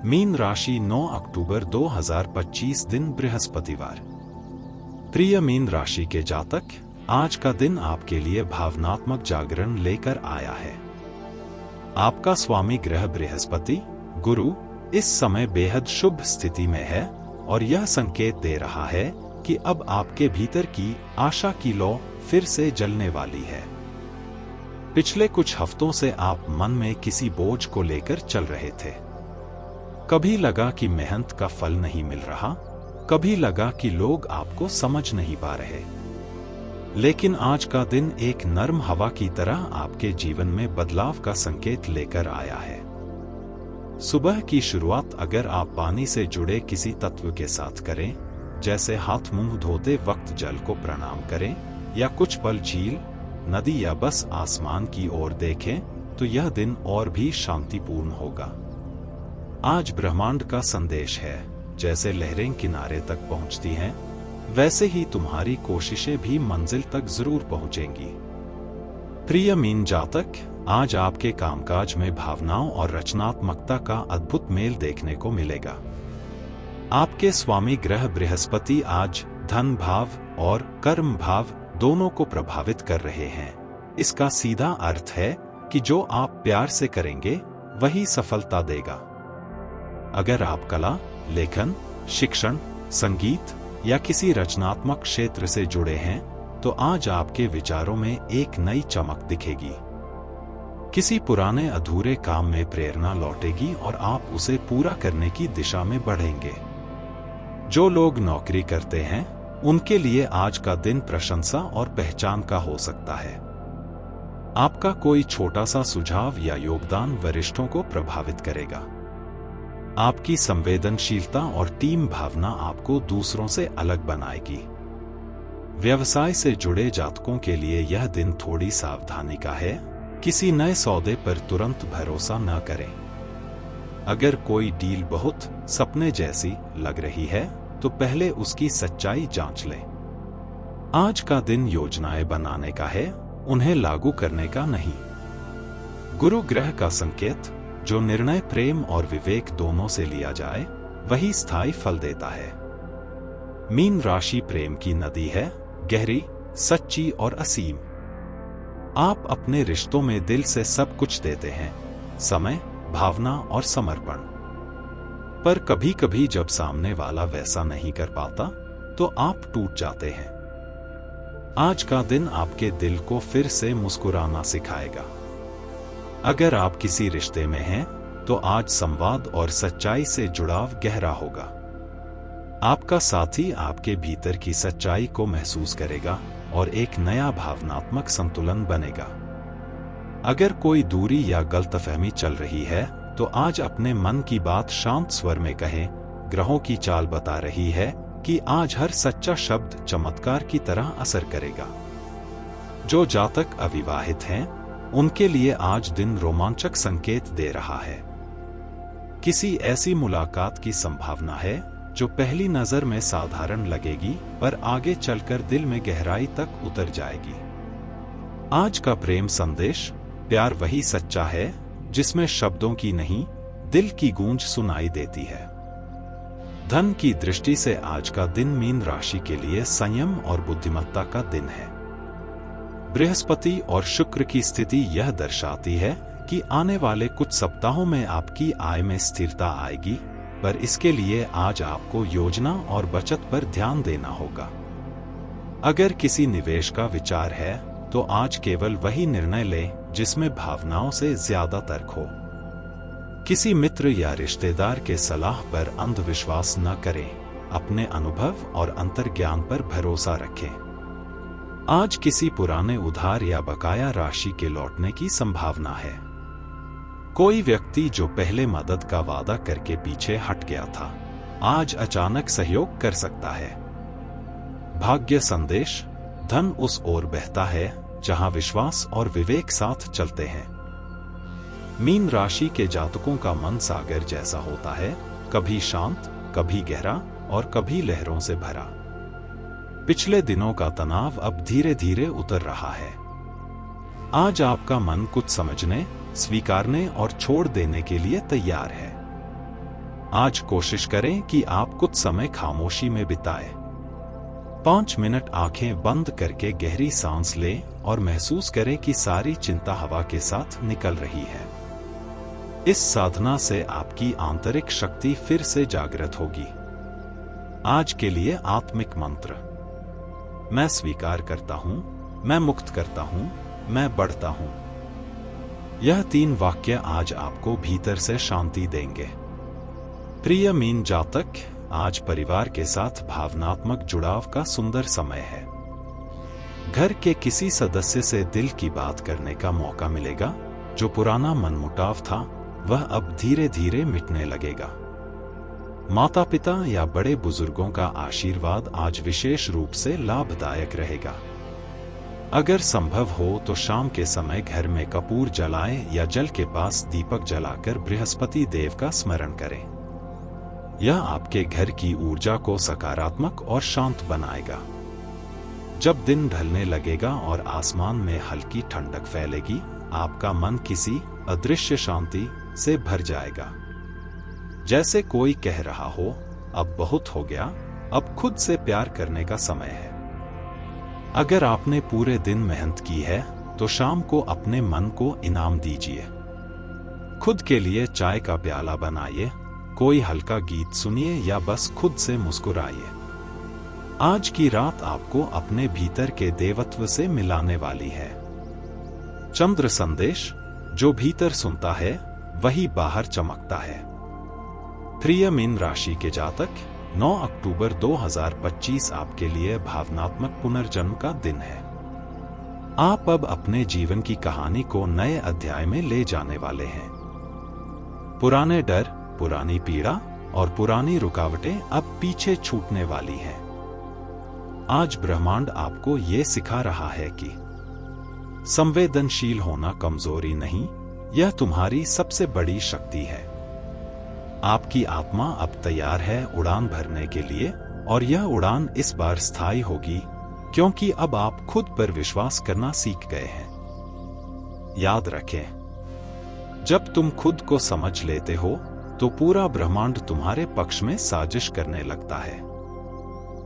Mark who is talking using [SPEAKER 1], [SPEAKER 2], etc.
[SPEAKER 1] Mean राशि 9 अक्टूबर 2025 दिन बृहस्पतिवार। प्रिय मीन राशि के जातक, आज का दिन आपके लिए भावनात्मक जागरण लेकर आया है। आपका स्वामी ग्रह बृहस्पति गुरु इस समय बेहद शुभ स्थिति में है और यह संकेत दे रहा है कि अब आपके भीतर की आशा की लौ फिर से जलने वाली है। पिछले कुछ हफ्तों से आप मन में किसी बोझ को लेकर चल रहे थे। कभी लगा कि मेहनत का फल नहीं मिल रहा, कभी लगा कि लोग आपको समझ नहीं पा रहे। लेकिन आज का दिन एक नर्म हवा की तरह आपके जीवन में बदलाव का संकेत लेकर आया है। सुबह की शुरुआत अगर आप पानी से जुड़े किसी तत्व के साथ करें, जैसे हाथ मुंह धोते वक्त जल को प्रणाम करें या कुछ पल झील, नदी या बस आसमान की ओर देखें, तो यह दिन और भी शांतिपूर्ण होगा। आज ब्रह्मांड का संदेश है, जैसे लहरें किनारे तक पहुंचती हैं, वैसे ही तुम्हारी कोशिशें भी मंजिल तक जरूर पहुंचेंगी। प्रिय मीन जातक, आज आपके कामकाज में भावनाओं और रचनात्मकता का अद्भुत मेल देखने को मिलेगा। आपके स्वामी ग्रह बृहस्पति आज धन भाव और कर्म भाव दोनों को प्रभावित कर रहे हैं। इसका सीधा अर्थ है कि जो आप प्यार से करेंगे वही सफलता देगा। अगर आप कला, लेखन, शिक्षण, संगीत या किसी रचनात्मक क्षेत्र से जुड़े हैं, तो आज आपके विचारों में एक नई चमक दिखेगी। किसी पुराने अधूरे काम में प्रेरणा लौटेगी और आप उसे पूरा करने की दिशा में बढ़ेंगे। जो लोग नौकरी करते हैं, उनके लिए आज का दिन प्रशंसा और पहचान का हो सकता है। आपका कोई छोटा सा सुझाव या योगदान वरिष्ठों को प्रभावित करेगा। आपकी संवेदनशीलता और टीम भावना आपको दूसरों से अलग बनाएगी। व्यवसाय से जुड़े जातकों के लिए यह दिन थोड़ी सावधानी का है। किसी नए सौदे पर तुरंत भरोसा न करें। अगर कोई डील बहुत सपने जैसी लग रही है, तो पहले उसकी सच्चाई जांच लें। आज का दिन योजनाएं बनाने का है, उन्हें लागू करने का नहीं। गुरु ग्रह का संकेत, जो निर्णय प्रेम और विवेक दोनों से लिया जाए, वही स्थायी फल देता है। मीन राशि प्रेम की नदी है, गहरी, सच्ची और असीम। आप अपने रिश्तों में दिल से सब कुछ देते हैं, समय, भावना और समर्पण। पर कभी कभी जब सामने वाला वैसा नहीं कर पाता, तो आप टूट जाते हैं। आज का दिन आपके दिल को फिर से मुस्कुराना सिखाएगा। अगर आप किसी रिश्ते में हैं, तो आज संवाद और सच्चाई से जुड़ाव गहरा होगा। आपका साथी आपके भीतर की सच्चाई को महसूस करेगा और एक नया भावनात्मक संतुलन बनेगा। अगर कोई दूरी या गलतफहमी चल रही है, तो आज अपने मन की बात शांत स्वर में कहें। ग्रहों की चाल बता रही है कि आज हर सच्चा शब्द चमत्कार की तरह असर करेगा। जो जातक अविवाहित हैं, उनके लिए आज दिन रोमांचक संकेत दे रहा है। किसी ऐसी मुलाकात की संभावना है जो पहली नजर में साधारण लगेगी, पर आगे चलकर दिल में गहराई तक उतर जाएगी। आज का प्रेम संदेश, प्यार वही सच्चा है जिसमें शब्दों की नहीं, दिल की गूंज सुनाई देती है। धन की दृष्टि से आज का दिन मीन राशि के लिए संयम और बुद्धिमत्ता का दिन है। बृहस्पति और शुक्र की स्थिति यह दर्शाती है कि आने वाले कुछ सप्ताहों में आपकी आय में स्थिरता आएगी, पर इसके लिए आज आपको योजना और बचत पर ध्यान देना होगा। अगर किसी निवेश का विचार है, तो आज केवल वही निर्णय लें जिसमें भावनाओं से ज्यादा तर्क हो। किसी मित्र या रिश्तेदार के सलाह पर अंधविश्वास न करें। अपने अनुभव और अंतर्ज्ञान पर भरोसा रखें। आज किसी पुराने उधार या बकाया राशि के लौटने की संभावना है। कोई व्यक्ति जो पहले मदद का वादा करके पीछे हट गया था, आज अचानक सहयोग कर सकता है। भाग्य संदेश, धन उस ओर बहता है जहां विश्वास और विवेक साथ चलते हैं। मीन राशि के जातकों का मन सागर जैसा होता है, कभी शांत, कभी गहरा और कभी लहरों से भरा। पिछले दिनों का तनाव अब धीरे धीरे उतर रहा है। आज आपका मन कुछ समझने, स्वीकारने और छोड़ देने के लिए तैयार है। आज कोशिश करें कि आप कुछ समय खामोशी में बिताएं। 5 मिनट आंखें बंद करके गहरी सांस लें और महसूस करें कि सारी चिंता हवा के साथ निकल रही है। इस साधना से आपकी आंतरिक शक्ति फिर से जागृत होगी। आज के लिए आत्मिक मंत्र। मैं स्वीकार करता हूं, मैं मुक्त करता हूं, मैं बढ़ता हूं। यह 3 वाक्य आज आपको भीतर से शांति देंगे। प्रिय मीन जातक, आज परिवार के साथ भावनात्मक जुड़ाव का सुंदर समय है। घर के किसी सदस्य से दिल की बात करने का मौका मिलेगा। जो पुराना मनमुटाव था वह अब धीरे धीरे मिटने लगेगा। माता पिता या बड़े बुजुर्गों का आशीर्वाद आज विशेष रूप से लाभदायक रहेगा। अगर संभव हो तो शाम के समय घर में कपूर जलाएं या जल के पास दीपक जलाकर बृहस्पति देव का स्मरण करें। यह आपके घर की ऊर्जा को सकारात्मक और शांत बनाएगा। जब दिन ढलने लगेगा और आसमान में हल्की ठंडक फैलेगी, आपका मन किसी अदृश्य शांति से भर जाएगा। जैसे कोई कह रहा हो, अब बहुत हो गया, अब खुद से प्यार करने का समय है। अगर आपने पूरे दिन मेहनत की है तो शाम को अपने मन को इनाम दीजिए। खुद के लिए चाय का प्याला बनाइए, कोई हल्का गीत सुनिए या बस खुद से मुस्कुराइए। आज की रात आपको अपने भीतर के देवत्व से मिलाने वाली है। चंद्र संदेश, जो भीतर सुनता है वही बाहर चमकता है। प्रिय मीन राशि के जातक, 9 अक्टूबर 2025 आपके लिए भावनात्मक पुनर्जन्म का दिन है। आप अब अपने जीवन की कहानी को नए अध्याय में ले जाने वाले हैं। पुराने डर, पुरानी पीड़ा और पुरानी रुकावटें अब पीछे छूटने वाली हैं। आज ब्रह्मांड आपको ये सिखा रहा है कि संवेदनशील होना कमजोरी नहीं, यह तुम्हारी सबसे बड़ी शक्ति है। आपकी आत्मा अब तैयार है उड़ान भरने के लिए, और यह उड़ान इस बार स्थायी होगी क्योंकि अब आप खुद पर विश्वास करना सीख गए हैं। याद रखें, जब तुम खुद को समझ लेते हो तो पूरा ब्रह्मांड तुम्हारे पक्ष में साजिश करने लगता है।